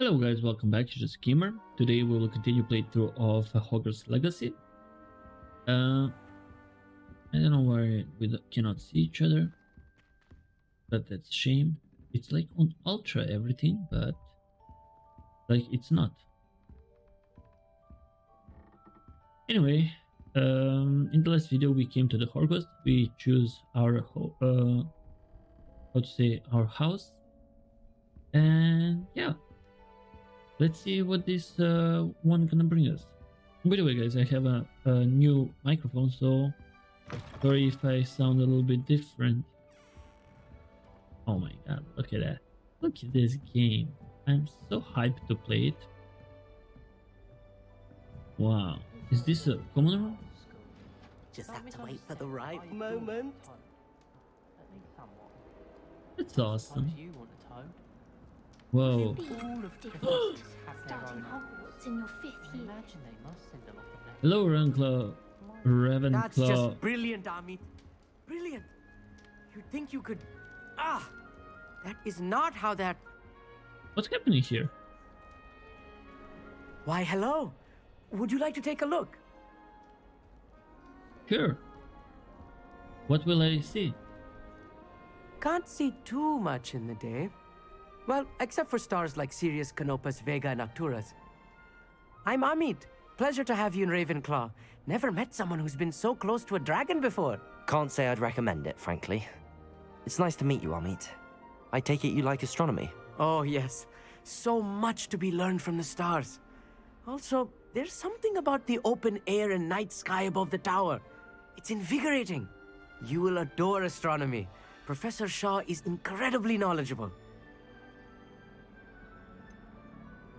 Hello guys, welcome back to Just Gamer. Today we will continue playthrough of Hogwarts Legacy. I don't know why we cannot see each other, but that's a shame. It's like on Ultra everything, but like it's not. Anyway, in the last video we came to the Hogwarts. We choose our our house, and yeah. Let's see what this one gonna bring us. By the way, guys, I have a new microphone, so sorry if I sound a little bit different. Oh my god, look at that. Look at this game. I'm so hyped to play it. Wow. Is this a common room? Just have to wait for the right moment. That's awesome. You want a toe? Whoa. All of the have their Starting own. Hogwarts in your 5th year. Imagine they must send a lot of letters. Hello, Ravenclaw. That's just brilliant, Amit. Brilliant. You'd think you could... Ah! That is not how that... What's happening here? Why, hello. Would you like to take a look? Sure. What will I see? Can't see too much in the day. Well, except for stars like Sirius, Canopus, Vega, and Arcturus. I'm Amit. Pleasure to have you in Ravenclaw. Never met someone who's been so close to a dragon before. Can't say I'd recommend it, frankly. It's nice to meet you, Amit. I take it you like astronomy. Oh, yes. So much to be learned from the stars. Also, there's something about the open air and night sky above the tower. It's invigorating. You will adore astronomy. Professor Shaw is incredibly knowledgeable.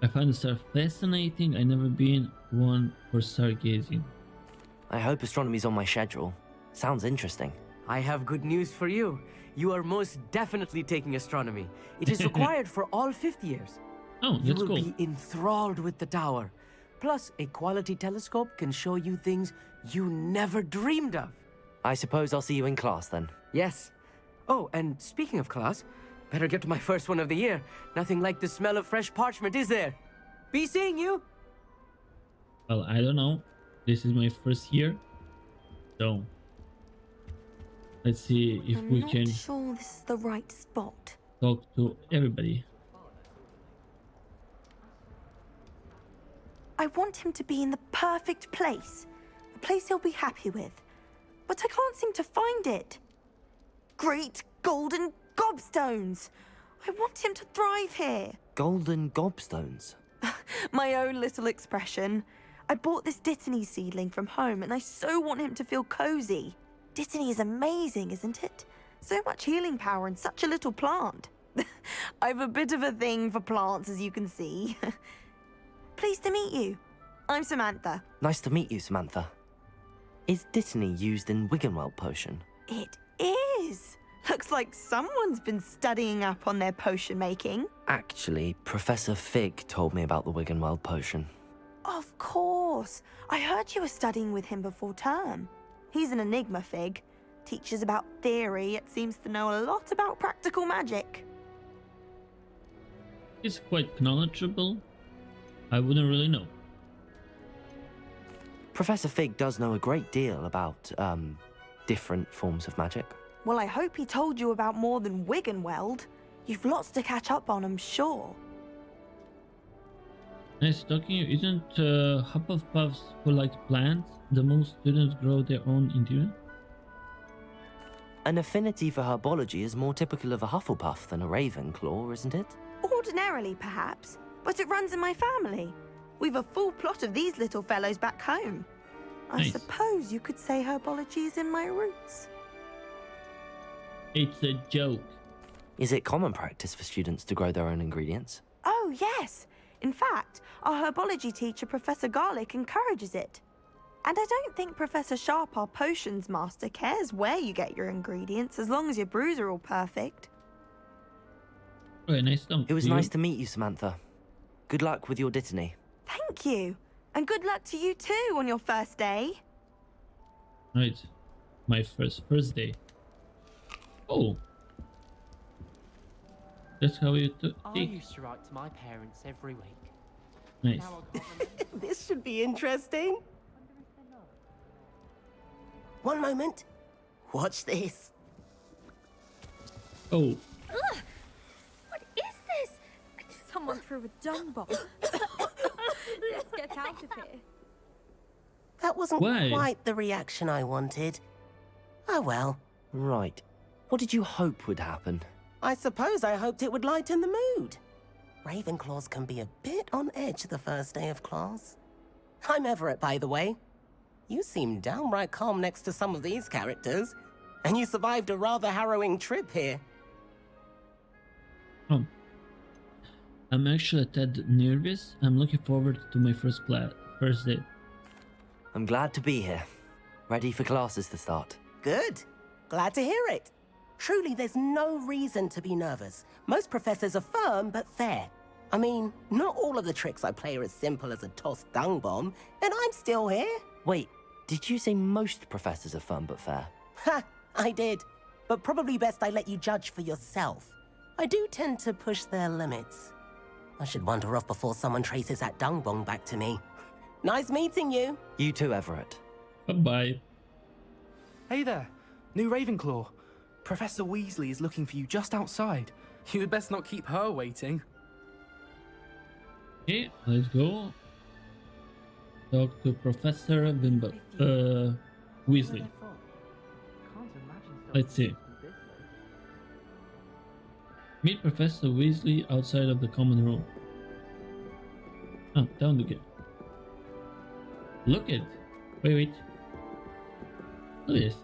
I find the star fascinating. I never been one for stargazing. I hope astronomy's on my schedule. Sounds interesting. I have good news for you. You are most definitely taking astronomy. It is required for all 5th years. Oh, You that's will cool. be enthralled with the tower. Plus, a quality telescope can show you things you never dreamed of. I suppose I'll see you in class then. Yes. Oh, and speaking of class, better get to my first one of the year. Nothing like the smell of fresh parchment, is there? Be seeing you. Well, I don't know. This is my first year, so let's see if I'm we not can sure this is the right spot. talk to everybody. I want him to be in the perfect place. A place he'll be happy with. But I can't seem to find it. Great golden gobstones! I want him to thrive here. Golden gobstones. My own little expression. I bought this Dittany seedling from home and I so want him to feel cozy. Dittany is amazing, isn't it? So much healing power in such a little plant. I've a bit of a thing for plants, as you can see. Pleased to meet you. I'm Samantha. Nice to meet you, Samantha. Is Dittany used in Wiggenweld potion? It is. Looks like someone's been studying up on their potion making. Actually, Professor Fig told me about the Wiggenweld potion. Of course. I heard you were studying with him before term. He's an enigma, Fig. Teaches about theory, yet seems to know a lot about practical magic. It's quite knowledgeable. I wouldn't really know. Professor Fig does know a great deal about, different forms of magic. Well, I hope he told you about more than Wiggenweld. You've lots to catch up on, I'm sure. Nice talking to you. Isn't Hufflepuffs who like plants the most students grow their own into? An affinity for herbology is more typical of a Hufflepuff than a Ravenclaw, isn't it? Ordinarily, perhaps, but it runs in my family. We've a full plot of these little fellows back home. I Nice. suppose you could say herbology is in my roots. It's a joke. Is it common practice for students to grow their own ingredients? Oh, yes. In fact, our herbology teacher, Professor Garlick, encourages it. And I don't think Professor Sharp, our potions master, cares where you get your ingredients as long as your brews are all perfect. Okay, nice talking It was to you. nice to meet you, Samantha. Good luck with your Dittany. Thank you. And good luck to you too on your first day. Right, my first day. Oh, That's how you I think. used to write to my parents every week. Nice. Now I can't remember. This should be interesting. One moment. Watch this. Oh, What is this? Someone threw a dung bomb. Let's get out of here. That wasn't Why? quite the reaction I wanted. Oh well. Right. What did you hope would happen? I suppose I hoped it would lighten the mood. Ravenclaws can be a bit on edge the first day of class. I'm Everett, by the way. You seem downright calm next to some of these characters. And you survived a rather harrowing trip here. oh. I'm actually a tad nervous. I'm looking forward to my first day. I'm glad to be here. Ready for classes to start. Good. Glad to hear it. Truly, there's no reason to be nervous. Most professors are firm but fair. I mean, not all of the tricks I play are as simple as a tossed dung bomb, and I'm still here. Wait, did you say most professors are fun but fair? Ha! I did. But probably best I let you judge for yourself. I do tend to push their limits. I should wander off before someone traces that dung bomb back to me. Nice meeting you. You too, Everett. Bye-bye. Hey there, new Ravenclaw. Professor Weasley is looking for you just outside. You had best not keep her waiting. Okay, let's go. Talk to Professor Weasley. Let's see. Meet Professor Weasley outside of the common room. Oh, down again. Look at. Wait. Look at this.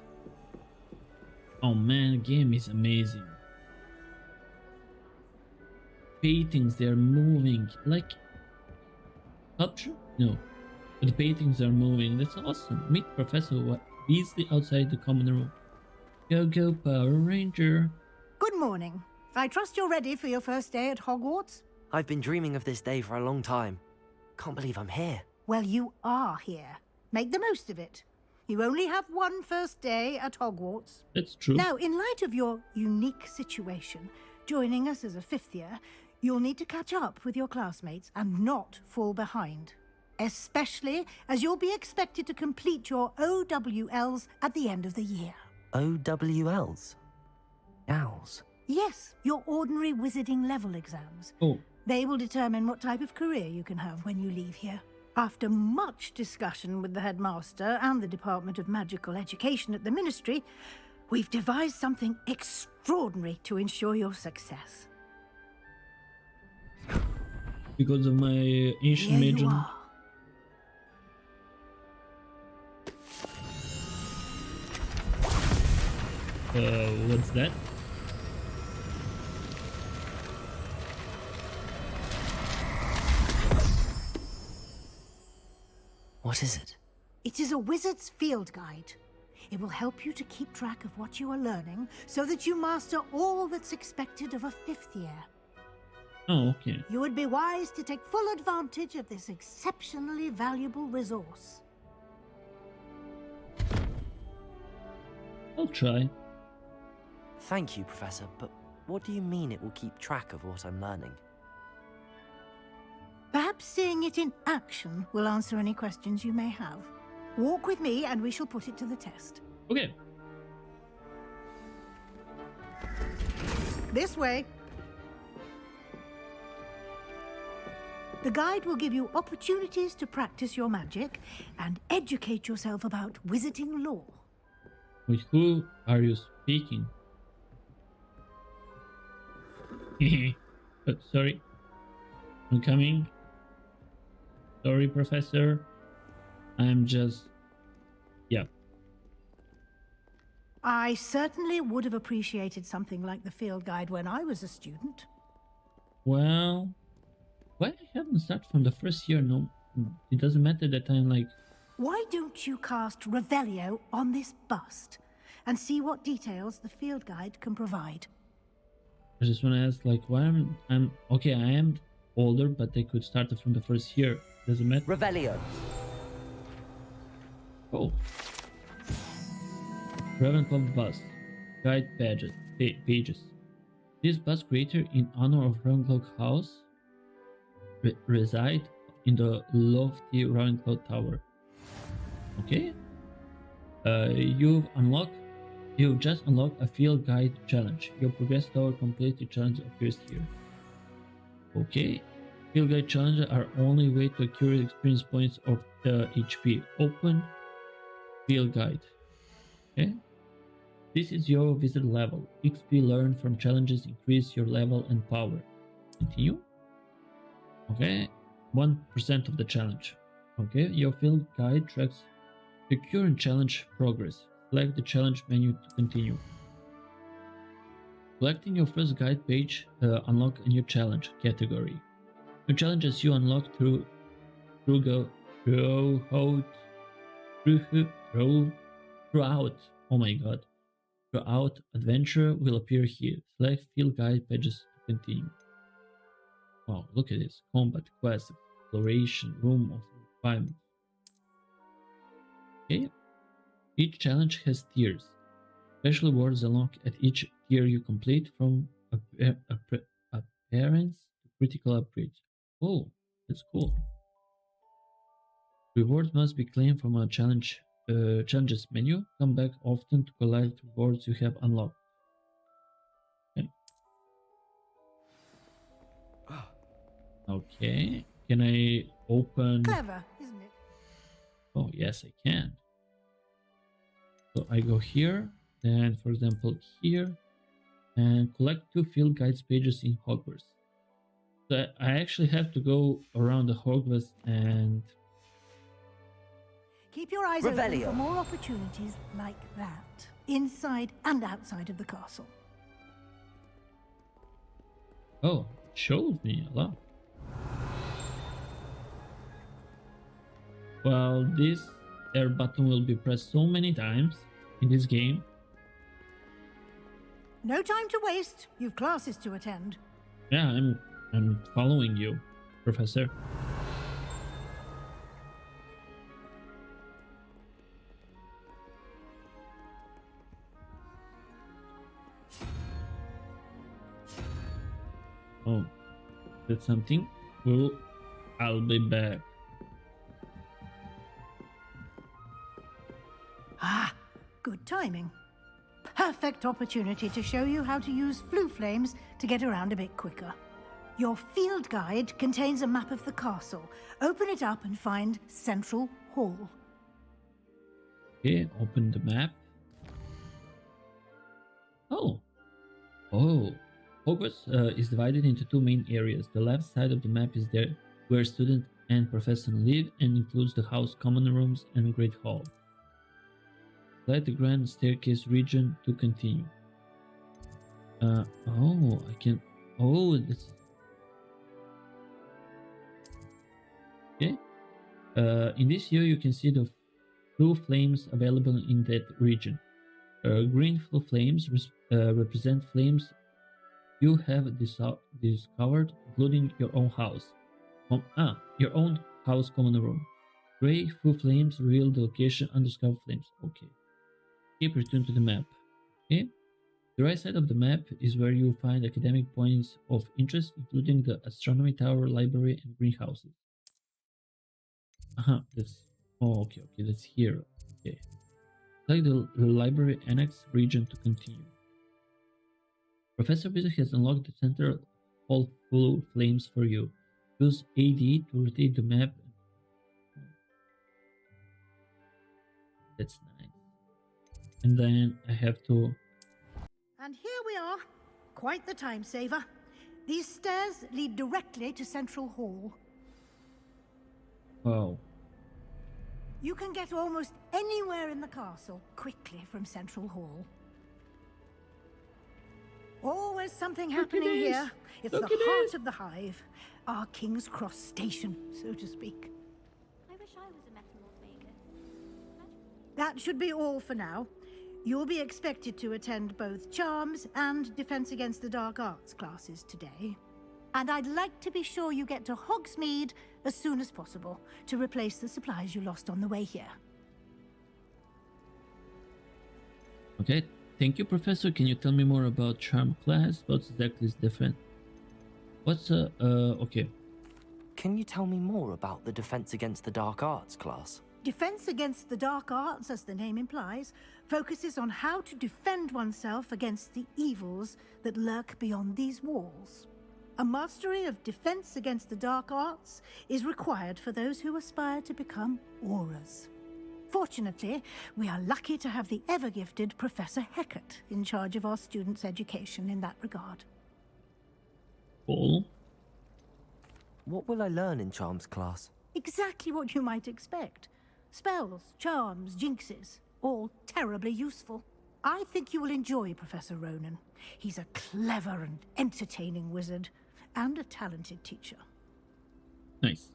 Oh man, the game is amazing. Paintings, they're moving like sculpture? No, but the paintings are moving. That's awesome. Meet Professor Weasley outside the common room. Go, Power Ranger. Good morning. I trust you're ready for your first day at Hogwarts? I've been dreaming of this day for a long time. Can't believe I'm here. Well, you are here. Make the most of it. You only have one first day at Hogwarts. That's true. Now, in light of your unique situation, joining us as a fifth year, you'll need to catch up with your classmates and not fall behind. Especially as you'll be expected to complete your OWLs at the end of the year. OWLs? Owls? Yes, your ordinary wizarding level exams. Oh, They will determine what type of career you can have when you leave here. After much discussion with the headmaster and the Department of Magical Education at the Ministry, we've devised something extraordinary to ensure your success. because of my ancient Here you major. are. What's that? What is it? It is a wizard's field guide. It will help you to keep track of what you are learning so that you master all that's expected of a fifth year. Oh, okay. You would be wise to take full advantage of this exceptionally valuable resource. I'll try. Thank you, Professor, but what do you mean it will keep track of what I'm learning? Perhaps seeing it in action will answer any questions you may have. Walk with me and we shall put it to the test. Okay. This way. The guide will give you opportunities to practice your magic and educate yourself about wizarding lore. With who are you speaking? Sorry. I'm coming. Sorry, Professor. I'm just... Yeah. I certainly would have appreciated something like the field guide when I was a student. Well... Why I haven't started from the first year? No, it doesn't matter that I'm like... Why don't you cast Revelio on this bust and see what details the field guide can provide? I just want to ask, like, why I'm... Okay, I am older, but they could start it from the first year. Doesn't matter. Revelio! Oh. Ravenclaw bust. Guide pages. Pages. This was created in honor of Ravenclaw House, reside in the lofty Ravenclaw Tower. Okay. You've just unlocked a field guide challenge. Your progress toward complete the challenge appears here. Okay. Field guide challenges are only way to accurate experience points of HP. Open field guide. Okay. This is your visit level. XP learned from challenges increase your level and power. Continue. Okay. 1% of the challenge. Okay. Your field guide tracks the current challenge progress. Select the challenge menu to continue. Selecting your first guide page, unlock a new challenge category. New challenges you unlock throughout. Oh my god! Throughout adventure will appear here. Select field guide pages to continue. Wow! Look at this: combat, quest, exploration, room of refinement. Okay. Each challenge has tiers. Special rewards unlock at each tier you complete, from appearance to critical upgrades. Oh, that's cool. Rewards must be claimed from a challenges menu. Come back often to collect rewards you have unlocked. Okay. Okay. Can I open? Clever, isn't it? Oh, yes, I can. So I go here, then for example here, and collect 2 field guides pages in Hogwarts. So I actually have to go around the Hogwarts and... Keep your eyes open for more opportunities like that, inside and outside of the castle. Oh, it shows me a lot. Well, this air button will be pressed so many times in this game. No time to waste. You've classes to attend. Yeah, I'm following you, Professor. Oh, that's something. Well, I'll be back. Ah, good timing. Perfect opportunity to show you how to use flue flames to get around a bit quicker. Your field guide contains a map of the castle. Open it up and find Central Hall. Okay, open the map. Oh. Hogwarts is divided into 2 main areas. The left side of the map is there where students and professors live and includes the house common rooms and Great Hall. Select the Grand Staircase region to continue. I can... Oh, that's... Okay. In this view, you can see the flue flames available in that region. Green flue flames represent flames you have discovered, including your own house. Your own house common room. Gray flue flames reveal the location undiscovered flames. Okay. Keep return to the map. Okay. The right side of the map is where you find academic points of interest, including the astronomy tower, library, and greenhouses. That's... Oh, okay, that's here. Okay. Select the library annex region to continue. Professor Weasley has unlocked the center hall flue flames for you. Use AD to rotate the map. That's nice. And then I have to... And here we are. Quite the time saver. These stairs lead directly to Central Hall. Wow. You can get almost anywhere in the castle quickly from Central Hall. Always something happening here. It's the heart of the hive. Our King's Cross station, so to speak. I wish I was a metamorph maker. That should be all for now. You'll be expected to attend both Charms and Defense Against the Dark Arts classes today. And I'd like to be sure you get to Hogsmeade as soon as possible to replace the supplies you lost on the way here. Okay, Thank you, Professor. Can you tell me more about Charm class? What exactly is different? What's okay. Can you tell me more about the Defense Against the Dark Arts class? Defense Against the Dark Arts, as the name implies, focuses on how to defend oneself against the evils that lurk beyond these walls. A mastery of Defense Against the Dark Arts is required for those who aspire to become auras. Fortunately, we are lucky to have the ever-gifted Professor Heckert in charge of our students' education in that regard. Cool. What will I learn in Charms class? Exactly what you might expect. Spells, charms, jinxes, all terribly useful. I think you will enjoy Professor Ronan. He's a clever and entertaining wizard, and a talented teacher. Nice.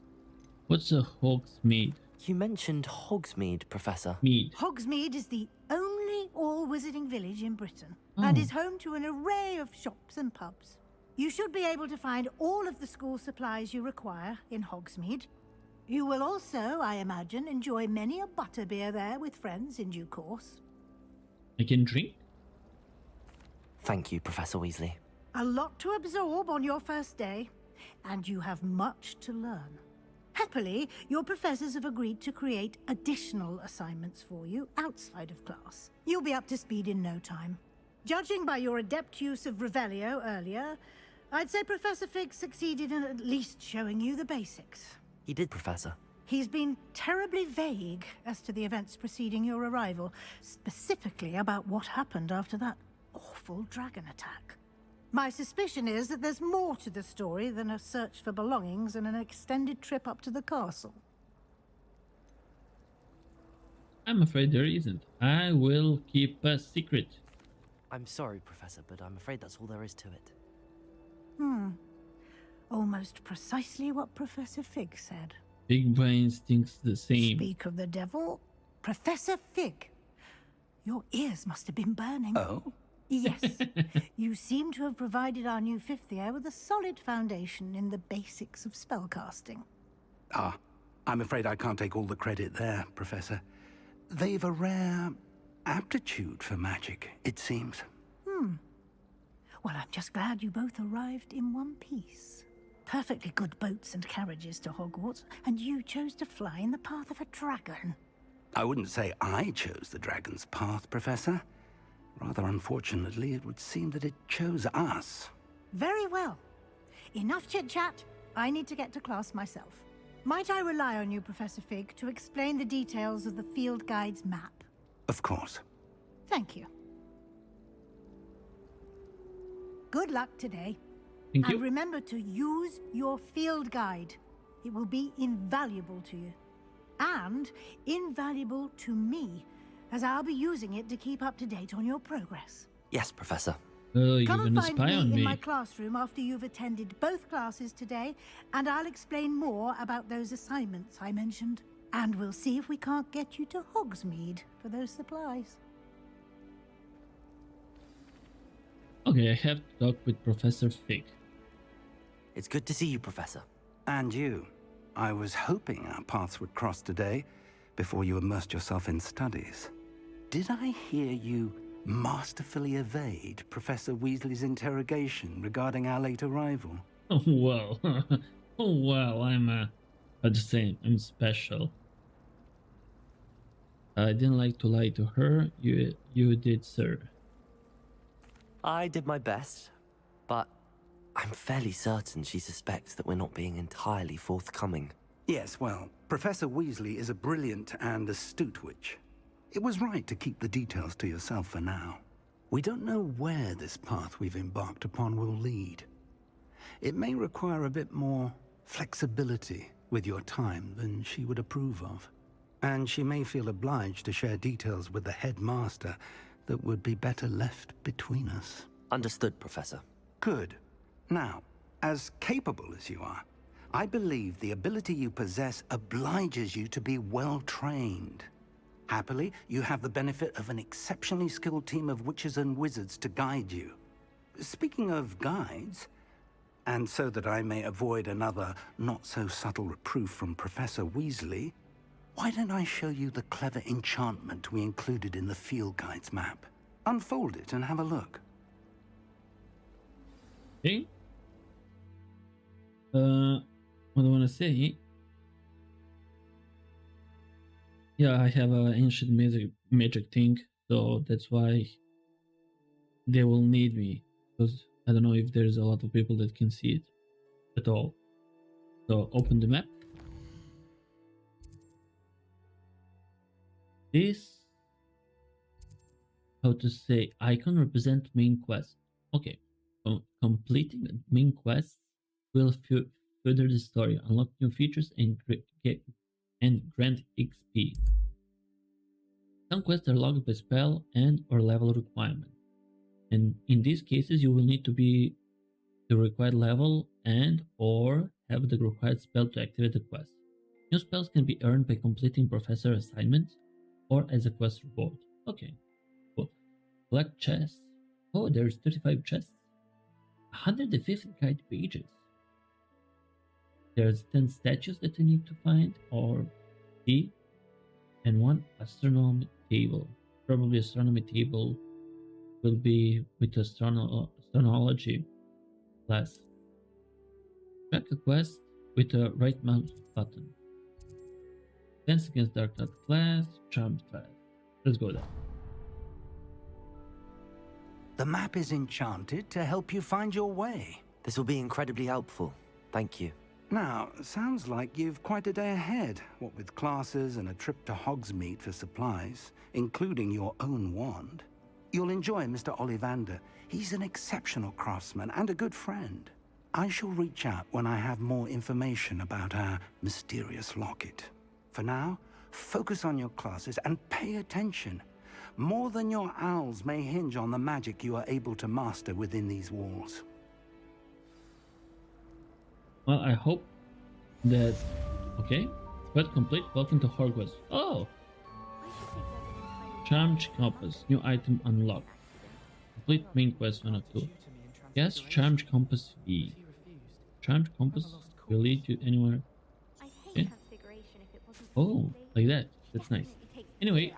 What's a Hogsmeade? You mentioned Hogsmeade, Professor. Mead. Hogsmeade is the only all-wizarding village in Britain, and is home to an array of shops and pubs. You should be able to find all of the school supplies you require in Hogsmeade. You will also, I imagine, enjoy many a butterbeer there with friends in due course. I can drink? Thank you, Professor Weasley. A lot to absorb on your first day, and you have much to learn. Happily, your professors have agreed to create additional assignments for you outside of class. You'll be up to speed in no time. Judging by your adept use of Revelio earlier, I'd say Professor Fig succeeded in at least showing you the basics. He did, Professor. He's been terribly vague as to the events preceding your arrival, specifically about what happened after that awful dragon attack. My suspicion is that there's more to the story than a search for belongings and an extended trip up to the castle. I'm afraid there isn't. I will keep a secret. I'm sorry, Professor, but I'm afraid that's all there is to it. Almost precisely what Professor Fig said. Big brains thinks the same. Speak of the devil, Professor Fig. Your ears must have been burning. Oh? Yes. You seem to have provided our new fifth year with a solid foundation in the basics of spellcasting. Ah, I'm afraid I can't take all the credit there, Professor. They've a rare aptitude for magic, it seems. Well, I'm just glad you both arrived in one piece. Perfectly good boats and carriages to Hogwarts, and you chose to fly in the path of a dragon. I wouldn't say I chose the dragon's path, Professor. Rather unfortunately, it would seem that it chose us. Very well. Enough chit-chat. I need to get to class myself. Might I rely on you, Professor Fig, to explain the details of the field guide's map? Of course. Thank you. Good luck today. Thank And you. remember to use your field guide. It will be invaluable to you. And invaluable to me, as I'll be using it to keep up to date on your progress. Yes, Professor. You're Come and gonna find spy me on in me. my classroom after you've attended both classes today, and I'll explain more about those assignments I mentioned. And we'll see if we can't get you to Hogsmeade for those supplies. Okay, I have to talk with Professor Fig. It's good to see you, Professor. And you. I was hoping our paths would cross today, before you immersed yourself in studies. Did I hear you masterfully evade Professor Weasley's interrogation regarding our late arrival? Oh wow. Oh wow, I'm just saying, I'm special. I didn't like to lie to her. You did, sir. I did my best, but I'm fairly certain she suspects that we're not being entirely forthcoming. Yes, well, Professor Weasley is a brilliant and astute witch. It was right to keep the details to yourself for now. We don't know where this path we've embarked upon will lead. It may require a bit more flexibility with your time than she would approve of. And she may feel obliged to share details with the headmaster that would be better left between us. Understood, Professor. Good. Now, as capable as you are, I believe the ability you possess obliges you to be well trained. Happily, you have the benefit of an exceptionally skilled team of witches and wizards to guide you. Speaking of guides, and so that I may avoid another not-so-subtle reproof from Professor Weasley, why don't I show you the clever enchantment we included in the field guide's map? Unfold it and have a look. Okay. What I want to say. Yeah, I have an ancient magic thing, so that's why they will need me, because I don't know if there's a lot of people that can see it at all. So open the map. This, how to say, icon represent main quest. Okay, completing main quests will further the story, unlock new features, and grant XP. Some quests are logged by spell and or level requirement, and in these cases you will need to be the required level and or have the required spell to activate the quest. New spells can be earned by completing professor assignments or as a quest reward. Okay, cool. Collect chests. Oh, there's 35 chests. 150 guide pages. There's 10 statues that I need to find or see, and 1 astronomy table. Probably astronomy table will be with astronology class. Track a quest with the right mouse button. Dance against Dark Art class, Charmed class. Let's go there. The map is enchanted to help you find your way. This will be incredibly helpful. Thank you. Now, sounds like you've quite a day ahead, what with classes and a trip to Hogsmeade for supplies, including your own wand. You'll enjoy Mr. Ollivander. He's an exceptional craftsman and a good friend. I shall reach out when I have more information about our mysterious locket. For now, focus on your classes and pay attention. More than your owls may hinge on the magic you are able to master within these walls. Well, I hope that... Okay. Quest complete. Welcome to Hogwarts. Oh! Charmed Compass. New item unlocked. Complete main quest 1 of 2. Yes, Charmed Compass V. Charmed Compass will lead you anywhere. Okay. Oh, like that. That's nice. Anyway,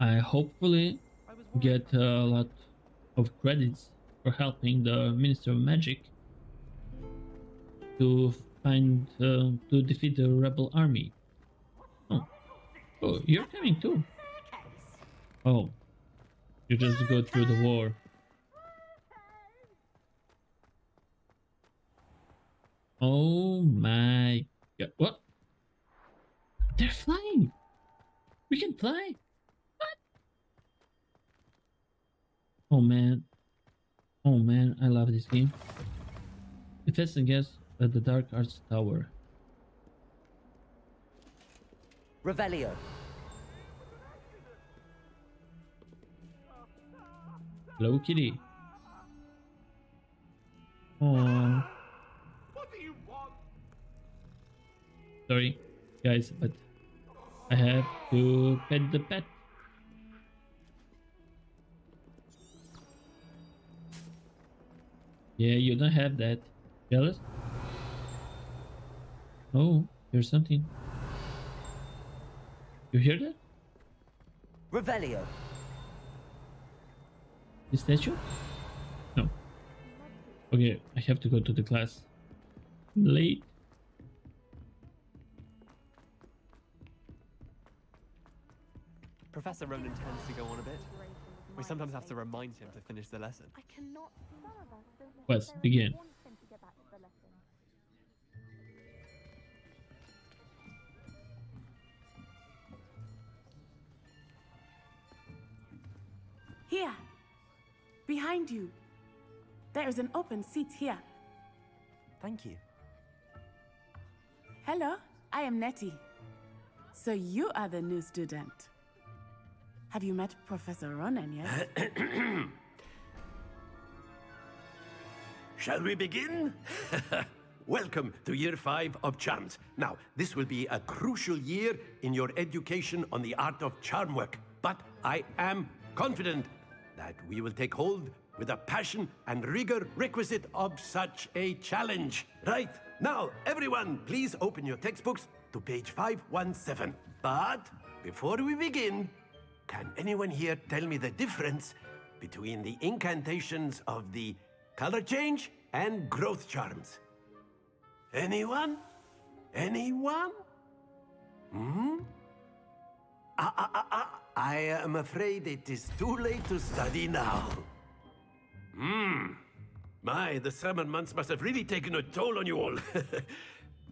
I hopefully get a lot of credits for helping the Minister of Magic to find to defeat the rebel army. Oh, you're coming too. Oh, you just go through the war. Oh my god! What? They're flying. We can fly. What? Oh man. Oh man, I love this game. Defense against the Dark Arts Tower. Revelio. Hello, kitty. Oh. Sorry, guys, but I have to pet the pet. Yeah, you don't have that. Jealous? Oh, there's something. You hear that? Revelio. The statue? No. Okay, I have to go to the class. I'm late. Professor Ronan tends to go on a bit. We sometimes have to remind him to finish the lesson. I cannot. Quest begin. Here, behind you. There is an open seat here. Thank you. Hello, I am Nettie. So you are the new student. Have you met Professor Ronan yet? Shall we begin? Welcome to Year 5 of Charms. Now, this will be a crucial year in your education on the art of charm work. But I am confident that we will take hold with the passion and rigor requisite of such a challenge. Right, now, everyone, please open your textbooks to page 517. But before we begin, can anyone here tell me the difference between the incantations of the color change and growth charms? Anyone? Anyone? Hmm? I am afraid it is too late to study now. My, the summer months must have really taken a toll on you all.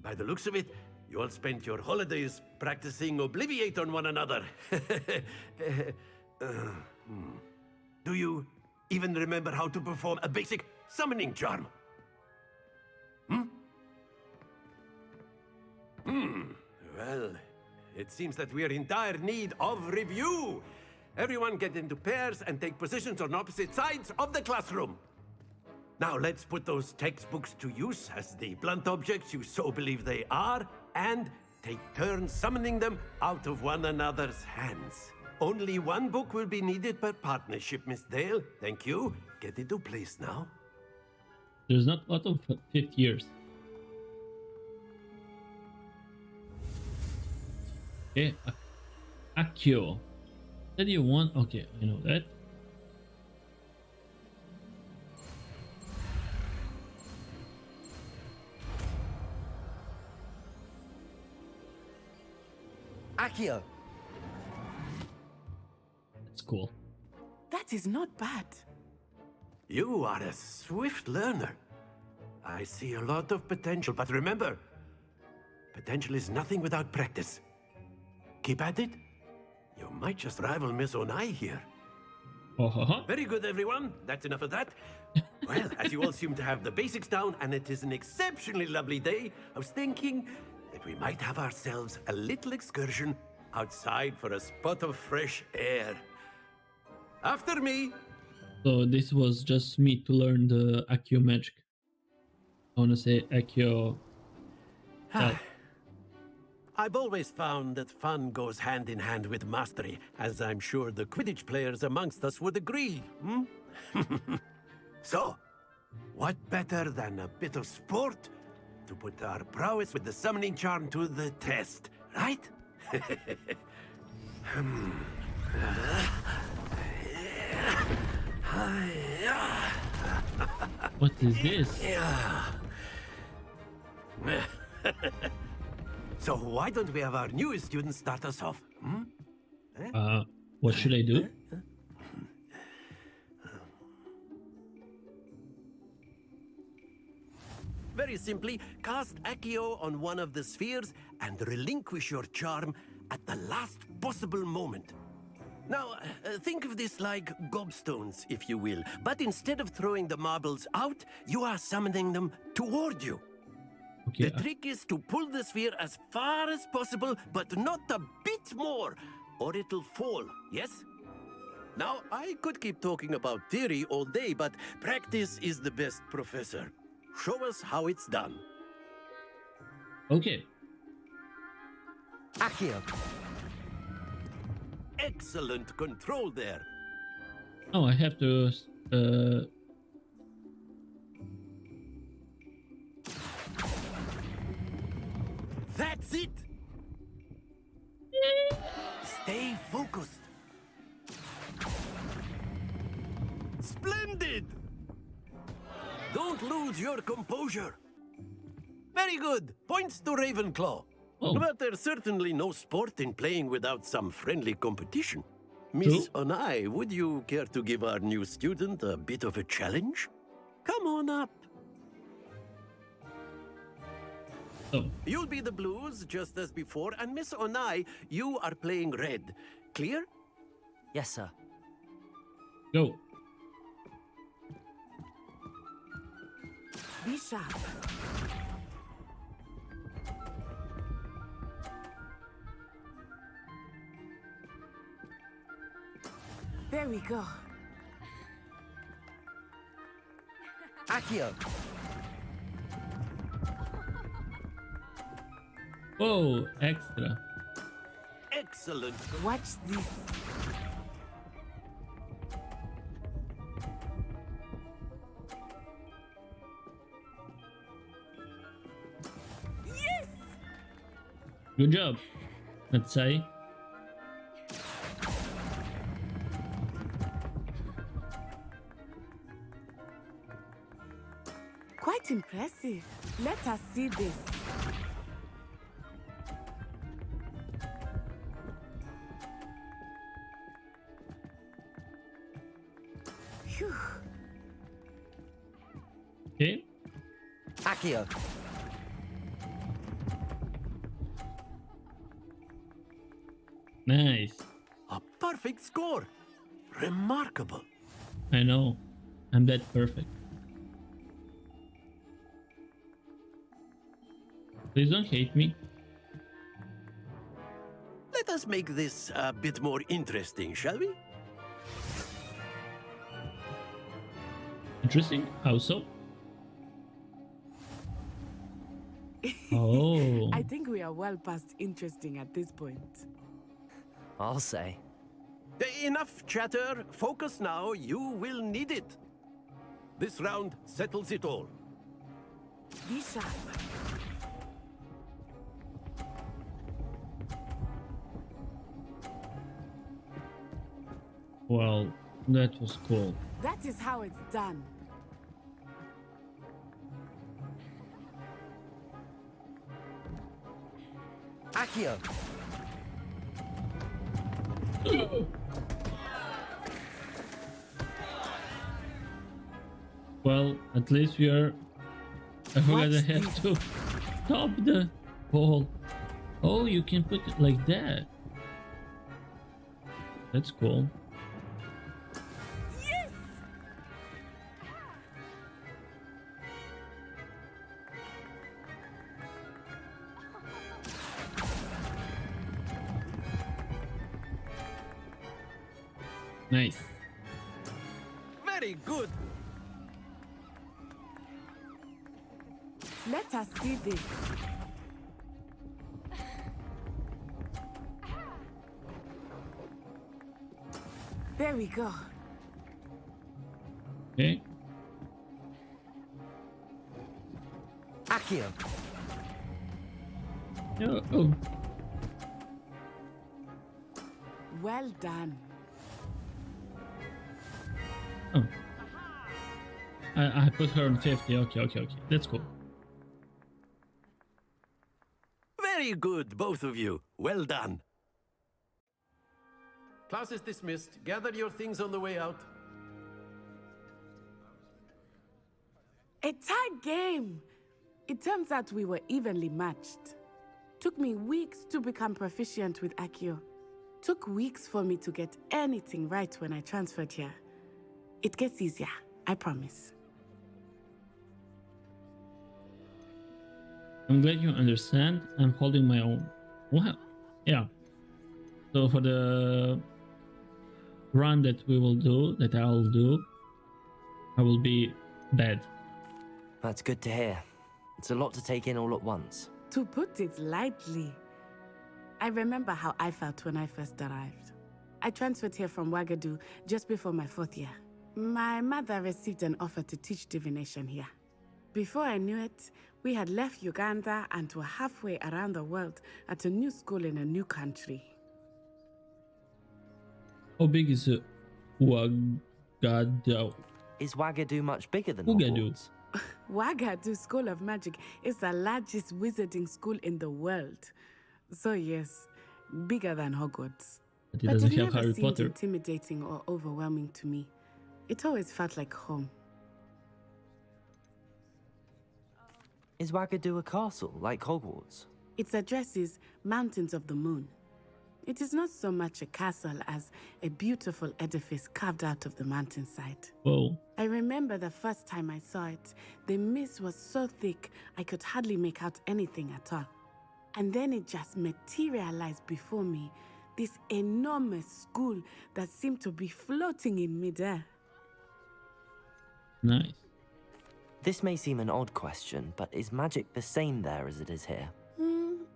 By the looks of it, you all spent your holidays practicing Obliviate on one another. Do you even remember how to perform a basic summoning charm? Well, it seems that we are in dire need of review. Everyone get into pairs and take positions on opposite sides of the classroom. Now let's put those textbooks to use as the blunt objects you so believe they are, and take turns summoning them out of one another's hands. Only one book will be needed per partnership, Miss Dale. Thank you. Get into place now. There's not a lot of fifth years. Okay, Accio. Said you want. Okay, I know that. Accio! That's cool. That is not bad. You are a swift learner. I see a lot of potential, but remember, potential is nothing without practice. Keep at it. You might just rival Miss Onai here. Very good, everyone. That's enough of that. Well, as you all seem to have the basics down, and it is an exceptionally lovely day, I was thinking that we might have ourselves a little excursion outside for a spot of fresh air. After me. So this was just me to learn the Accio magic. I want to say Accio. I've always found that fun goes hand in hand with mastery, as I'm sure the Quidditch players amongst us would agree. So, what better than a bit of sport to put our prowess with the summoning charm to the test, right? What is this? So why don't we have our newest student start us off? What should I do? Very simply, cast Accio on one of the spheres and relinquish your charm at the last possible moment. Now, think of this like gobstones, if you will, but instead of throwing the marbles out, you are summoning them toward you. Okay. The trick is to pull the sphere as far as possible, but not a bit more, or it'll fall, yes? Now, I could keep talking about theory all day, but practice is the best professor. Show us how it's done. Okay. Accio! Excellent control there. Oh, I have to. That's it! Stay focused. Splendid! Don't lose your composure. Very good. Points to Ravenclaw. Oh. But there's certainly no sport in playing without some friendly competition. Miss Onai, would you care to give our new student a bit of a challenge? Come on up. Oh. You'll be the blues, just as before, and Miss Onai, you are playing red. Clear? Yes, sir. Go. Be sharp. There we go. Accio! Whoa, extra. Excellent. Watch this. Yes! Good job, let's say. Betty, let us see this. Phew. Okay. Accio. Nice. A perfect score. Remarkable. I know. I'm that perfect. Please don't hate me. Let us make this a bit more interesting, shall we? Interesting. How so? Oh. I think we are well past interesting at this point. I'll say. Enough chatter. Focus now. You will need it. This round settles it all. Be sharp. Well, that was cool. That is how it's done. Accio. Well, at least we are. I forgot I have to stop the ball. Oh, you can put it like that. That's cool. Yes! Nice. Very good. Let us see this. There we go. Okay. Accio. Oh. Well done. Oh. I put her on 50. Okay. That's cool. Very good, both of you. Well done. Class is dismissed. Gather your things on the way out. A tie game. It turns out we were evenly matched. Took me weeks to become proficient with Accio. Took weeks for me to get anything right when I transferred here. It gets easier, I promise. I'm glad you understand. I'm holding my own. Wow. Yeah. So for the run that I'll do, I will be bad. That's good to hear. It's a lot to take in all at once. To put it lightly, I remember how I felt when I first arrived. I transferred here from Wagadu just before my 4th year. My mother received an offer to teach divination here. Before I knew it, we had left Uganda and were halfway around the world at a new school in a new country. How big is Wagadu? Is Wagadu much bigger than Wagadu. Hogwarts? Wagadu School of Magic is the largest wizarding school in the world. So yes, bigger than Hogwarts. But it But doesn't it have never Harry seemed Potter. intimidating or overwhelming to me. It always felt like home. Is Wagadu a castle, like Hogwarts? Its address is Mountains of the Moon. It is not so much a castle as a beautiful edifice carved out of the mountainside. Whoa. I remember the first time I saw it, the mist was so thick I could hardly make out anything at all. And then it just materialized before me, this enormous school that seemed to be floating in midair. Nice. This may seem an odd question, but is magic the same there as it is here?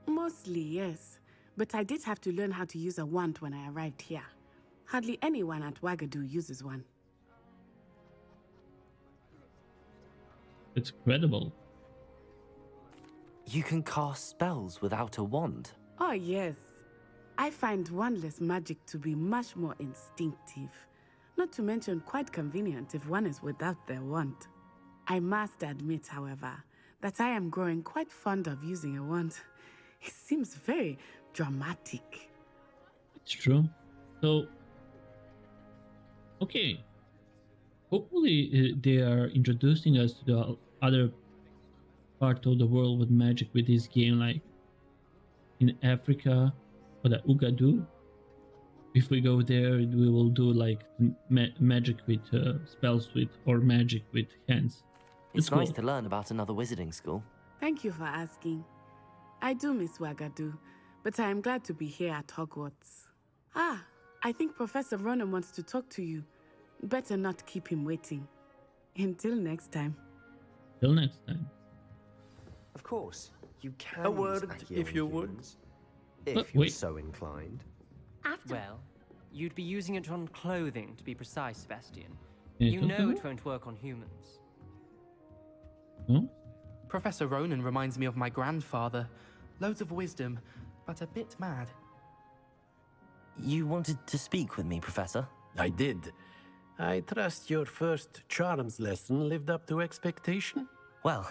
Mostly, yes. But I did have to learn how to use a wand when I arrived here. Hardly anyone at Wagadu uses one. It's credible. You can cast spells without a wand. Oh, yes. I find wandless magic to be much more instinctive. Not to mention quite convenient if one is without their wand. I must admit, however, that I am growing quite fond of using a wand. It seems very dramatic. It's true. So, okay. Hopefully, they are introducing us to the other part of the world with magic with this game, like in Africa or the Ugadu. If we go there, we will do like magic with spells with or magic with hands. It's cool. nice to learn about another wizarding school. Thank you for asking. I do miss Wagadu, but I am glad to be here at Hogwarts. Ah, I think Professor Ronan wants to talk to you. Better not keep him waiting. Until next time. Till next time. Of course, you can A use word, Accio if you on would. humans, if you're wait. so inclined. After Well, you'd be using it on clothing, to be precise, Sebastian. Can You talk know to it me? won't work on humans. No? Professor Ronan reminds me of my grandfather. Loads of wisdom, but a bit mad. You wanted to speak with me, Professor? I did. I trust your first charms lesson lived up to expectation? Well,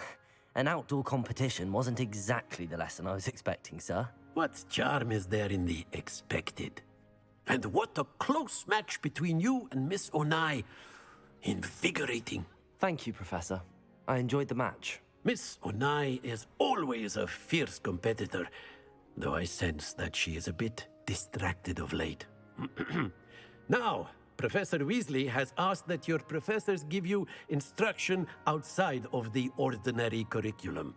an outdoor competition wasn't exactly the lesson I was expecting, sir. What charm is there in the expected? And what a close match between you and Miss Onai. Invigorating. Thank you, Professor. I enjoyed the match. Miss Onai is always a fierce competitor, though I sense that she is a bit distracted of late. Now, Professor Weasley has asked that your professors give you instruction outside of the ordinary curriculum.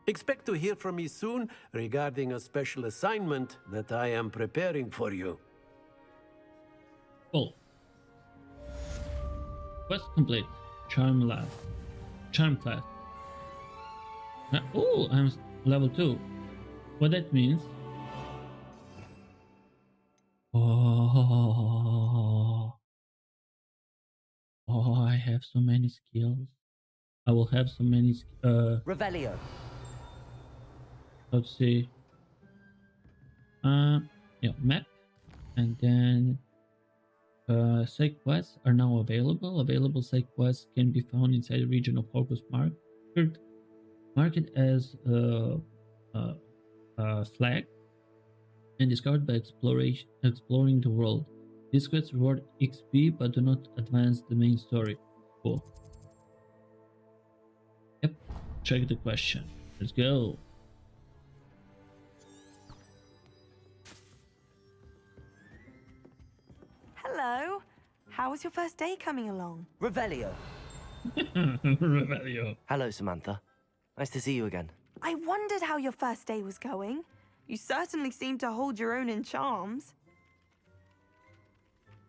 Expect to hear from me soon regarding a special assignment that I am preparing for you. Cool. Quest complete. Charm lab. Charm class. Oh, I'm level 2. What that means? Oh, I have so many skills. I will have so many. Revelio. Let's see. Yeah, map, and then side quests are now available. Available side quests can be found inside the region of Hogwarts marked as flag and discovered by exploring the world. These quests reward XP but do not advance the main story. Cool. Yep. Check the question. Let's go. Hello. How was your first day coming along? Revelio. Revelio. Hello, Samantha. Nice to see you again. I wondered how your first day was going. You certainly seem to hold your own in charms.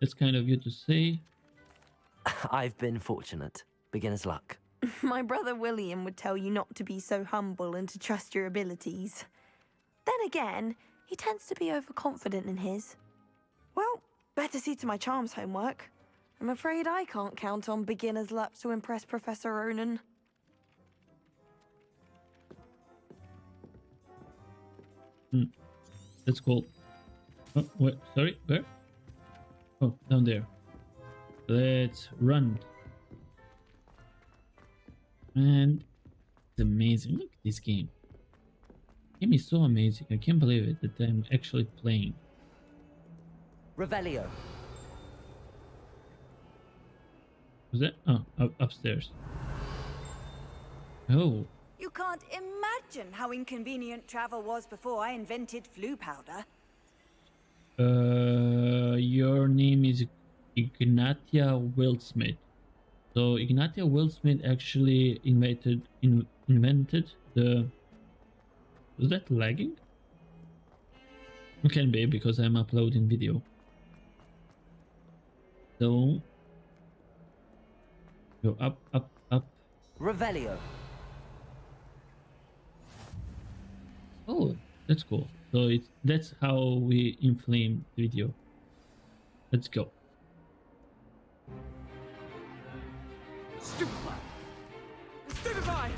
It's kind of you to say. I've been fortunate. Beginner's luck. My brother William would tell you not to be so humble and to trust your abilities. Then again, he tends to be overconfident in his. Well, better see to my charms homework. I'm afraid I can't count on beginner's luck to impress Professor Ronan. That's cool. Oh, wait, sorry, where? Oh, down there. Let's run. And it's amazing. Look at this game. Game is so amazing. I can't believe it that I'm actually playing. Revelio. Was that? Oh, upstairs. Oh. You can't imagine how inconvenient travel was before I invented flu powder. Your name is Ignatia Wildsmith. So Ignatia Wildsmith actually invented the. Was that lagging? It can be because I'm uploading video. So go up, up, up. Revelio. Oh, that's cool. So that's how we inflame the video. Let's go. Stupefy! Stupefy!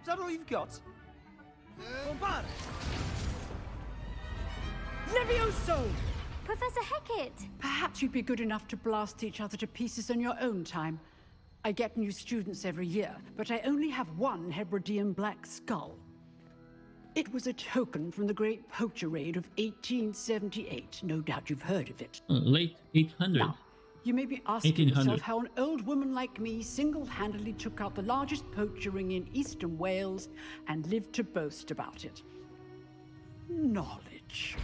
Is that all you've got? Bombard! Levioso! Professor Hecat! Perhaps you'd be good enough to blast each other to pieces in your own time. I get new students every year, but I only have one Hebridean black skull. It was a token from the Great Poacher Raid of 1878. No doubt you've heard of it. Late 800. Now, you may be asking 1800. yourself how an old woman like me single-handedly took out the largest poacher ring in eastern Wales and lived to boast about it. Knowledge.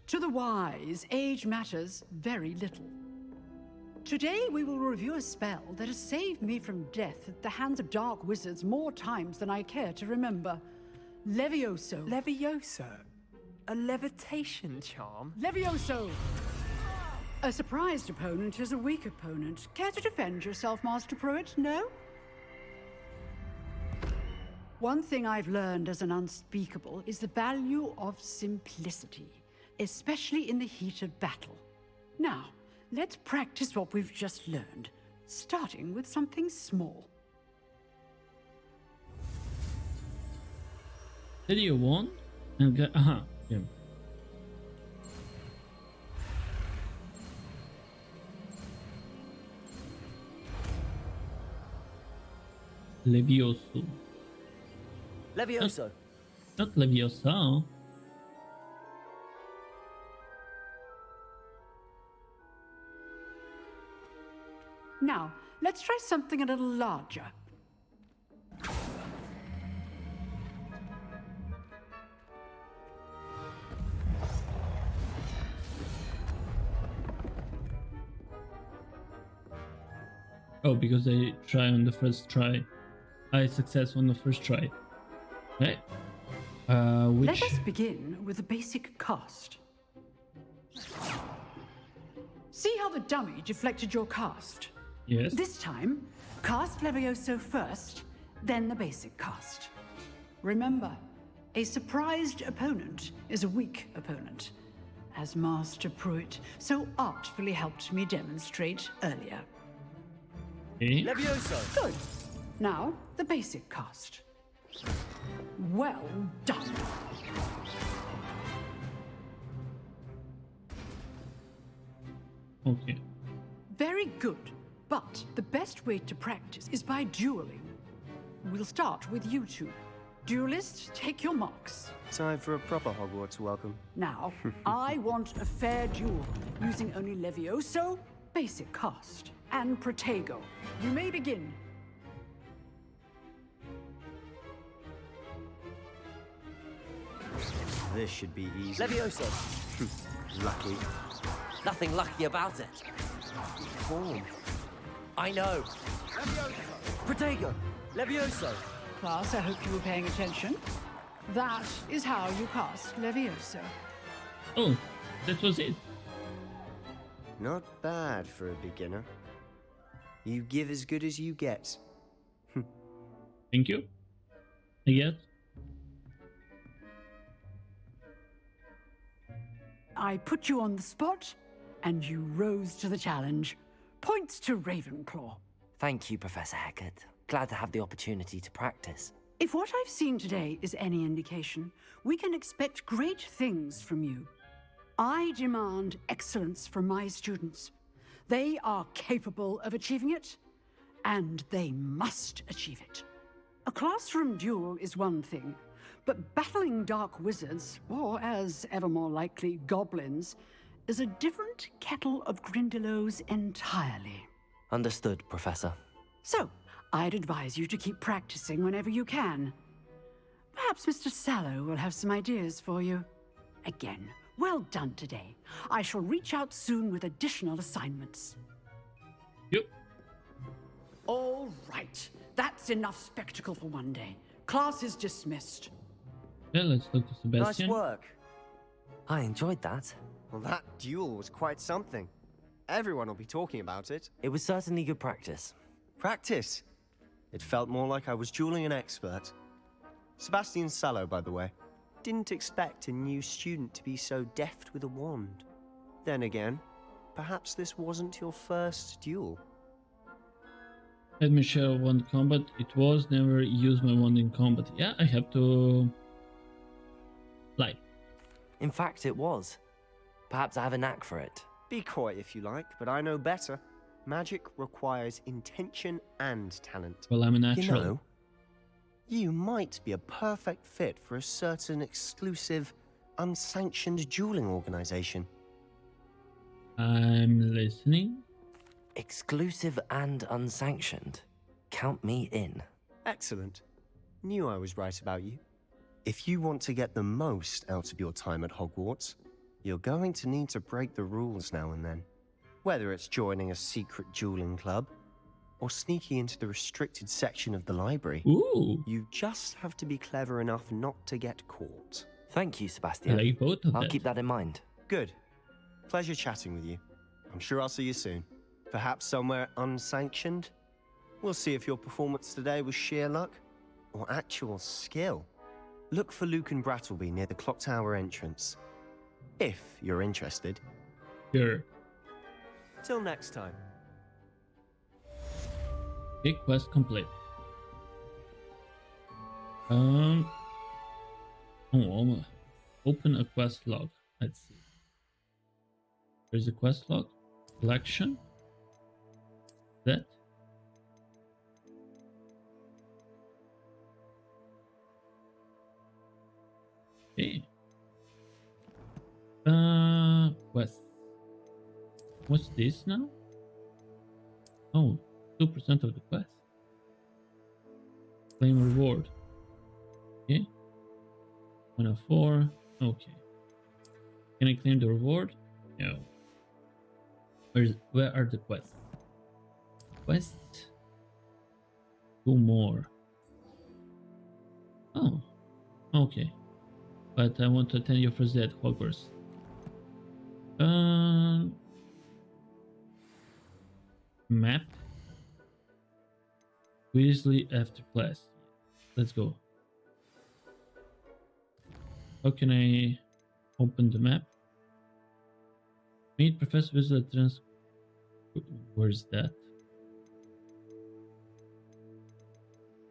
To the wise, age matters very little. Today we will review a spell that has saved me from death at the hands of dark wizards more times than I care to remember. Levioso. Levioso? A levitation charm? Levioso! A surprised opponent is a weak opponent. Care to defend yourself, Master Pruitt? No? One thing I've learned as an unspeakable is the value of simplicity, especially in the heat of battle. Now, let's practice what we've just learned, starting with something small. Did you want? Okay. Yeah. Levioso. Levioso. Not Leviosa. Now, let's try something a little larger. Oh, because I try on the first try. I success on the first try. Okay. Let us begin with the basic cast. See how the dummy deflected your cast? Yes. This time, cast Levioso first, then the basic cast. Remember, a surprised opponent is a weak opponent, as Master Pruitt so artfully helped me demonstrate earlier. Okay. Levioso! Good. Now, the basic cast. Well done. Okay. Very good. But the best way to practice is by dueling. We'll start with you two. Duelists, take your marks. Time for a proper Hogwarts welcome. Now, I want a fair duel, using only Levioso, basic cast, and Protego. You may begin. This should be easy. Levioso. Lucky. Nothing lucky about it. Form. I know. Protego. Levioso. Class, I hope you were paying attention. That is how you cast Levioso. Oh, that was it. Not bad for a beginner. You give as good as you get. Thank you. I guess. I put you on the spot, and you rose to the challenge. Points to Ravenclaw. Thank you, Professor Hecat. Glad to have the opportunity to practice. If what I've seen today is any indication, we can expect great things from you. I demand excellence from my students. They are capable of achieving it, and they must achieve it. A classroom duel is one thing, but battling dark wizards, or as ever more likely, goblins, is a different kettle of Grindylows entirely. Understood, Professor. So, I'd advise you to keep practicing whenever you can. Perhaps Mr. Sallow will have some ideas for you. Again, well done today. I shall reach out soon with additional assignments. Yep. All right. That's enough spectacle for one day. Class is dismissed. Yeah, let's talk to Sebastian. Nice work. I enjoyed that. Well, that duel was quite something. Everyone will be talking about it. It was certainly good practice. Practice? It felt more like I was dueling an expert. Sebastian Sallow, by the way. Didn't expect a new student to be so deft with a wand. Then again, perhaps this wasn't your first duel. Let me share wand combat. It was never use my wand in combat. Yeah, I have to like In fact, it was. Perhaps I have a knack for it. Be coy if you like, but I know better. Magic requires intention and talent. Well, I'm a natural. You know, you might be a perfect fit for a certain exclusive, unsanctioned dueling organization. I'm listening. Exclusive and unsanctioned. Count me in. Excellent. Knew I was right about you. If you want to get the most out of your time at Hogwarts, you're going to need to break the rules now and then. Whether it's joining a secret dueling club, or sneaking into the restricted section of the library. Ooh. You just have to be clever enough not to get caught. Thank you, Sebastian. I like both of I'll them. keep that in mind. Good. Pleasure chatting with you. I'm sure I'll see you soon. Perhaps somewhere unsanctioned? We'll see if your performance today was sheer luck or actual skill. Look for Luke and Brattleby near the clock tower entrance. If you're interested. Sure. Till next time. Okay, quest complete. Oh, open a quest log. Let's see. There's a quest log. Collection. That. Okay. Quest. What's this now? Oh, 2% of the quest. Claim reward. Okay. 1 of 4. Okay. Can I claim the reward? No. Where are the quests? Quest. 2 more. Oh. Okay. But I want to attend your first day at Hogwarts. Map. Weasley after class. Let's go. How can I open the map? Meet Professor Weasley at Where's that?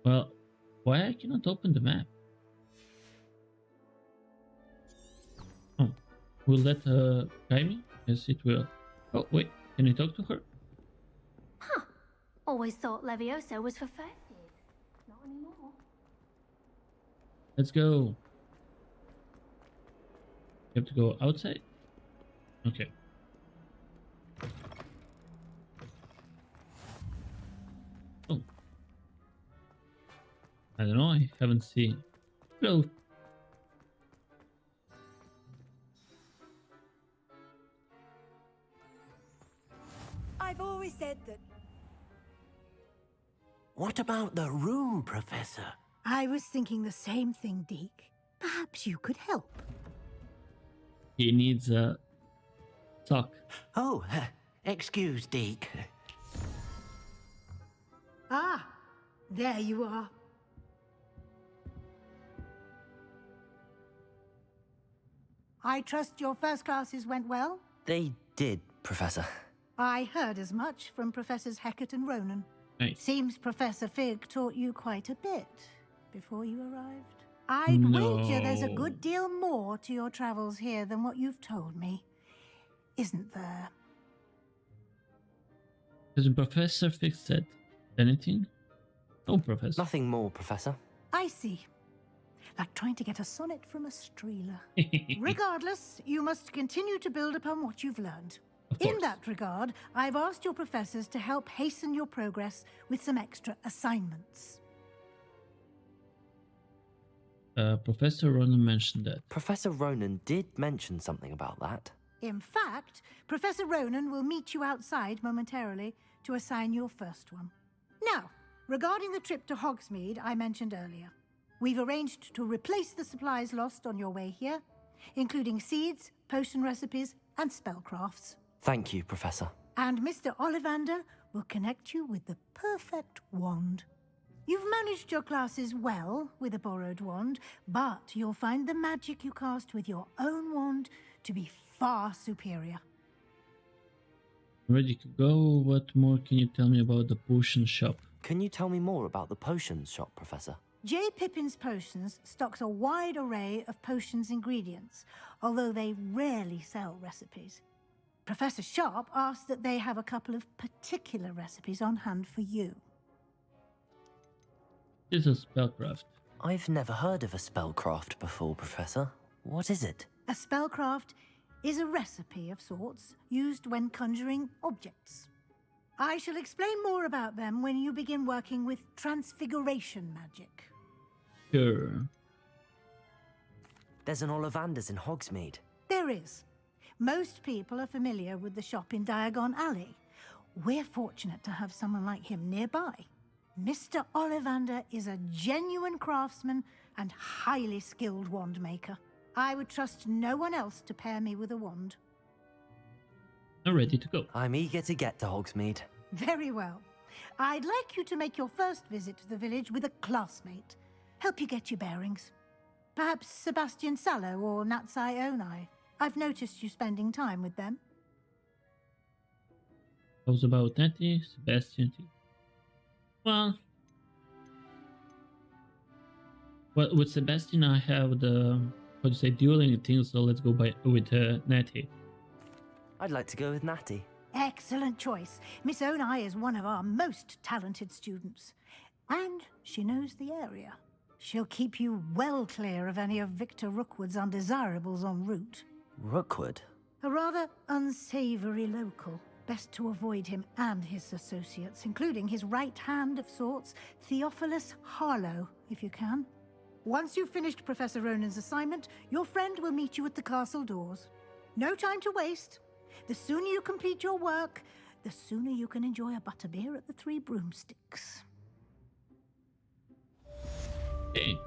Well, why I cannot open the map? Oh, will that guide me? Yes, it will. Oh, wait, can I talk to her? Huh. Always thought Leviosa was for first years. Not anymore. Let's go. You have to go outside? Okay. Oh. I don't know, I haven't seen. Hello. I've always said that. What about the room, Professor? I was thinking the same thing, Deke. Perhaps you could help. He needs a sock. Oh, excuse, Deke. Ah, there you are. I trust your first classes went well? They did, Professor. I heard as much from Professors Hecat and Ronan. Nice. Seems Professor Fig taught you quite a bit before you arrived. I'd wager there's a good deal more to your travels here than what you've told me. Isn't there? Has Professor Fix said anything? Oh, Professor. Nothing more, Professor. I see. Like trying to get a sonnet from a streeler. Regardless, you must continue to build upon what you've learned. In that regard, I've asked your professors to help hasten your progress with some extra assignments. Professor Ronan mentioned that. Professor Ronan did mention something about that. In fact, Professor Ronan will meet you outside momentarily to assign your first one. Now, regarding the trip to Hogsmeade I mentioned earlier, we've arranged to replace the supplies lost on your way here, including seeds, potion recipes, and spellcrafts. Thank you, Professor. And Mr. Ollivander will connect you with the perfect wand. You've managed your classes well with a borrowed wand, but you'll find the magic you cast with your own wand to be far superior. Ready to go. What more can you tell me about the potion shop? Can you tell me more about the potions shop, Professor? J. Pippin's Potions stocks a wide array of potions ingredients, although they rarely sell recipes. Professor Sharp asked that they have a couple of particular recipes on hand for you. This is spellcraft. I've never heard of a spellcraft before, Professor. What is it? A spellcraft is a recipe of sorts used when conjuring objects. I shall explain more about them when you begin working with transfiguration magic. Sure. There's an Ollivander's in Hogsmeade. There is. Most people are familiar with the shop in Diagon Alley. We're fortunate to have someone like him nearby. Mr. Ollivander is a genuine craftsman and highly skilled wand maker. I would trust no one else to pair me with a wand. I'm ready to go. I'm eager to get to Hogsmeade. Very well. I'd like you to make your first visit to the village with a classmate. Help you get your bearings. Perhaps Sebastian Sallow or Natsai Onai. I've noticed you spending time with them. How's about Natty, Sebastian? Well, with Sebastian I have the, how to say, dueling thing, so let's go with Natty. I'd like to go with Natty. Excellent choice. Miss Onai is one of our most talented students. And she knows the area. She'll keep you well clear of any of Victor Rookwood's undesirables en route. Rookwood? A rather unsavory local. Best to avoid him and his associates, including his right hand of sorts, Theophilus Harlow, if you can. Once you've finished Professor Ronan's assignment, your friend will meet you at the castle doors. No time to waste. The sooner you complete your work, the sooner you can enjoy a butterbeer at the Three Broomsticks. Okay.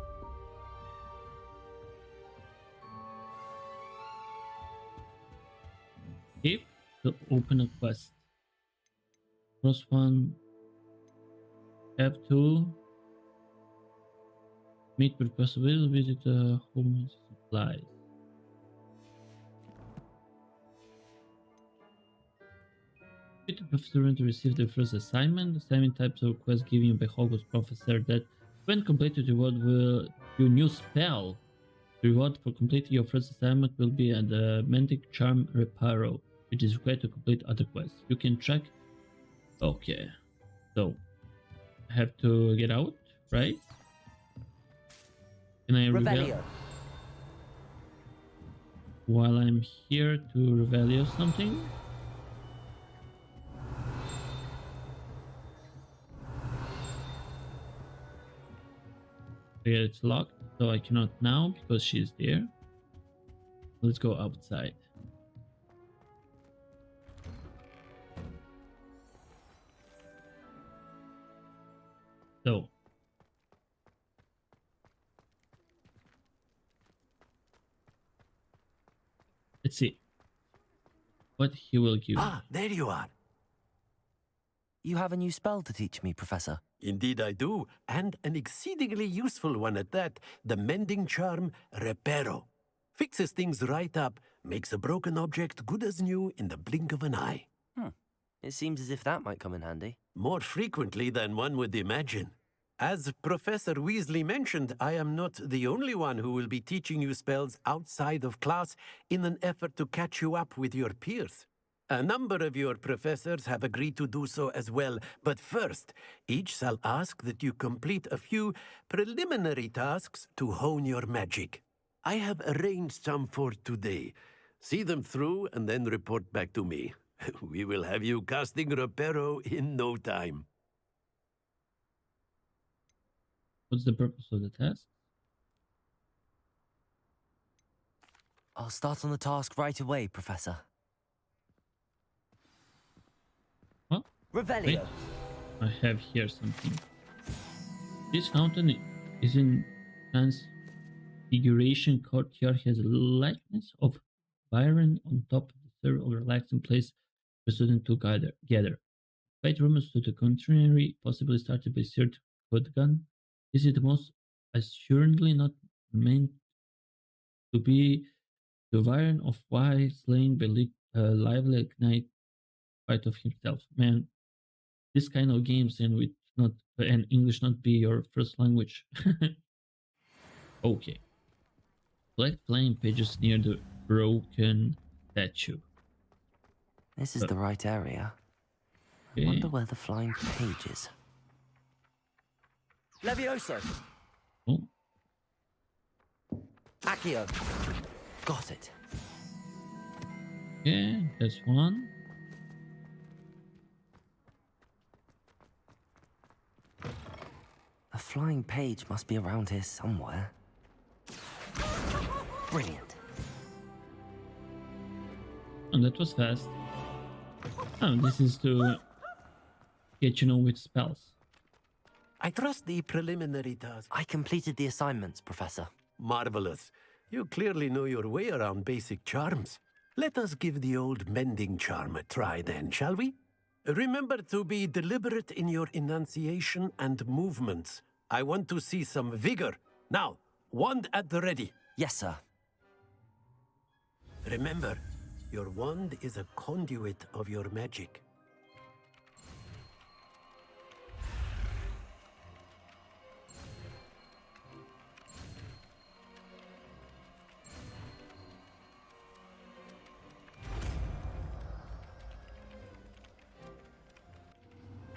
Okay, to open a quest. First one, have to meet with Professor Will, visit the home supplies. Meet the professor to receive the first assignment. Assignment types of quest given by Hogwarts professor that, when completed, reward will your new spell. The reward for completing your first assignment will be the Mendic Charm Reparo, which is required to complete other quests. You can track. Okay, so I have to get out, right? Can I reveal while I'm here to reveal something? Yeah, it's locked, so I cannot now because she's there. Let's go outside. So let's see what he will give. Ah, there you are. You have a new spell to teach me, Professor. Indeed I do, and an exceedingly useful one at that, the Mending Charm Reparo. Fixes things right up, makes a broken object good as new in the blink of an eye. It seems as if that might come in handy. More frequently than one would imagine. As Professor Weasley mentioned, I am not the only one who will be teaching you spells outside of class in an effort to catch you up with your peers. A number of your professors have agreed to do so as well, but first, each shall ask that you complete a few preliminary tasks to hone your magic. I have arranged some for today. See them through and then report back to me. We will have you casting Reparo in no time. What's the purpose of the test? I'll start on the task right away, Professor. What? Revelio. Wait, I have here something. This fountain is in Transfiguration Courtyard, has a likeness of Byron on top of the third of a relaxing place for students to gather. Despite rumors to the contrary, possibly started by Sir Codgun, this is the most assuredly not meant to be the Byron of why slain by lively knight fight of himself. Man, this kind of games and with not and English not be your first language. Okay. Select playing pages near the broken statue. This is the right area. I Okay. wonder where the flying page is. Levioso! Oh. Accio! Got it. Yeah, that's one. The flying page must be around here somewhere. Brilliant. And that was fast. Oh, this is to get with spells. I trust the preliminary task. I completed the assignments, Professor. Marvelous. You clearly know your way around basic charms. Let us give the old mending charm a try then, shall we? Remember to be deliberate in your enunciation and movements. I want to see some vigor. Now, wand at the ready. Yes, sir. Remember, your wand is a conduit of your magic.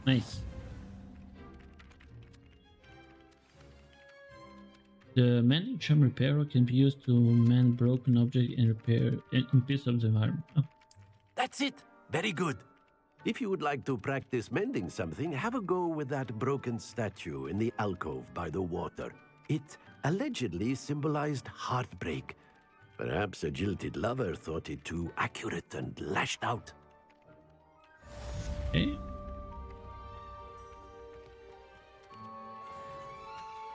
Nice. The mending charm repairer can be used to mend broken object and repair in piece of the environment. Oh. That's it. Very good. If you would like to practice mending something, have a go with that broken statue in the alcove by the water. It allegedly symbolized heartbreak. Perhaps a jilted lover thought it too accurate and lashed out. Okay.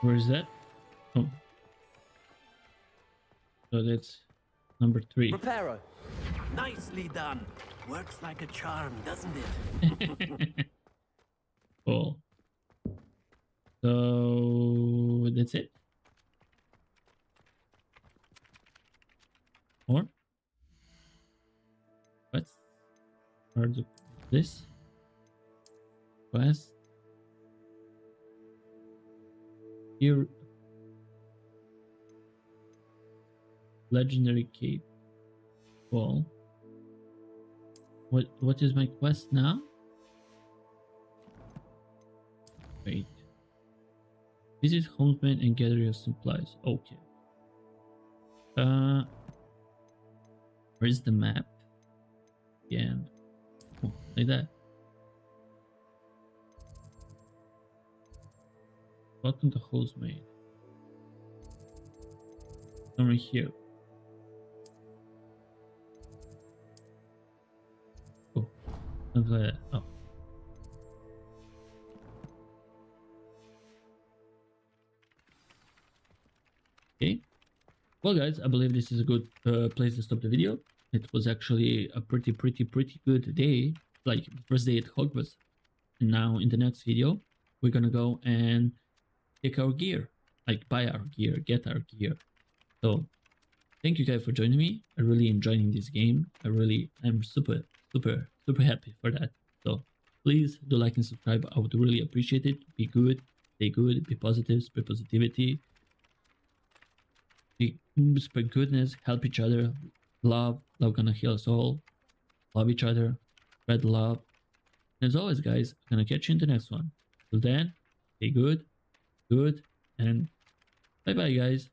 Where is that? Oh. So that's number 3. Reparo. Nicely done. Works like a charm, doesn't it? Cool. So that's it. Or what's part of this quest? Here, legendary cape. Well, what is my quest now? Wait. Visit Homesman and gather your supplies. Okay. Where's the map? Yeah. Oh, like that. Welcome to Homesman. Over here. Oh, something like that. Oh. Okay. Well, guys, I believe this is a good place to stop the video. It was actually a pretty good day, like the first day at Hogwarts. And now in the next video, we're gonna go and take our gear, like buy our gear, get our gear. So thank you guys for joining me. I really enjoying this game. I'm super happy for that. So please do like and subscribe. I would really appreciate it. Be good, stay good, be positive, spread positivity. Spread goodness, help each other, love gonna heal us all. Love each other, spread love. And as always, guys, I'm gonna catch you in the next one. Till then, stay good, and bye bye, guys.